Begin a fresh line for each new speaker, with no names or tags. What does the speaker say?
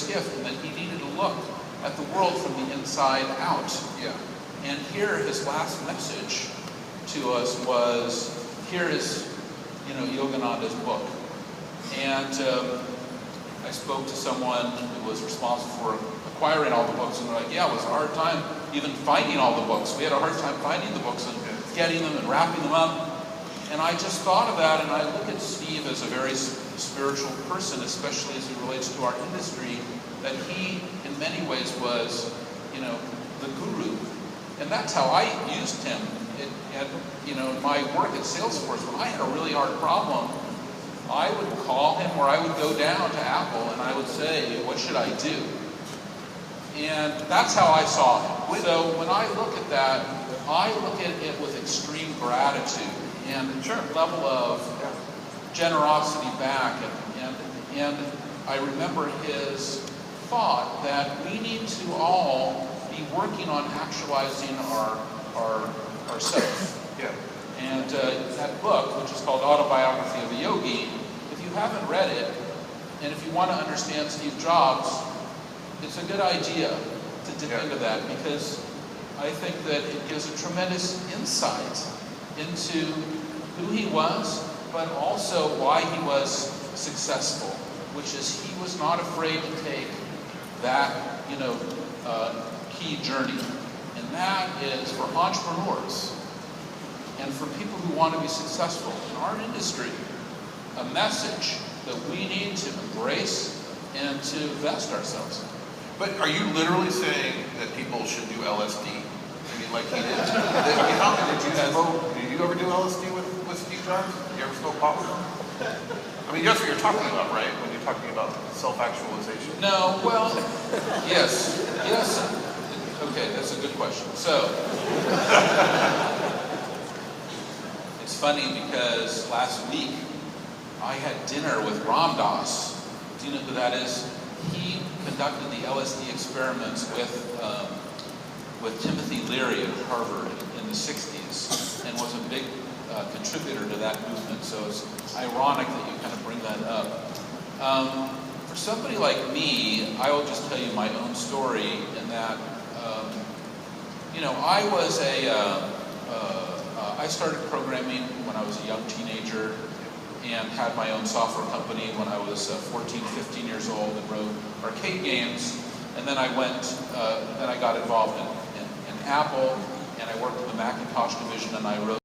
gift, and that he needed to look at the world from the inside out.
Yeah.
And here, his last message to us was, here is, Yogananda's book. And I spoke to someone who was responsible for acquiring all the books, and they're like, yeah, it was a hard time even finding all the books. We had a hard time finding the books and getting them and wrapping them up. And I just thought of that, and I look at Steve as a very spiritual person, especially as he relates to our industry, that he, in many ways, was, the guru. And that's how I used him. In my work at Salesforce, when I had a really hard problem, I would call him, or I would go down to Apple, and I would say, what should I do? And that's how I saw him. So when I look at that, I look at it with extreme gratitude and a level of generosity back. And I remember his thought that we need to all be working on actualizing ourselves.
Yeah.
And that book, which is called Autobiography of a Yogi, if you haven't read it, and if you want to understand Steve Jobs, it's a good idea to dip into that, because I think that it gives a tremendous insight into who he was, but also why he was successful, which is he was not afraid to take that, key journey. And that is for entrepreneurs and for people who want to be successful in our industry, a message that we need to embrace and to vest ourselves in.
But are you literally saying that people should do LSD? I mean, like he did. How did you ever do LSD with Steve Jobs? Did you ever smoke pot with him? I mean, that's what you're talking about, right? When you're talking about self-actualization.
No, well, yes. Okay, that's a good question. So, it's funny because last week I had dinner with Ram Dass. Do you know who that is? He conducted the LSD experiments with Timothy Leary at Harvard in the 60s and was a big contributor to that movement. So it's ironic that you kind of bring that up. For somebody like me, I will just tell you my own story in that, I started programming when I was a young teenager and had my own software company when I was 14, 15 years old and wrote arcade games. And then I got involved in Apple, and I worked in the Macintosh division, and I wrote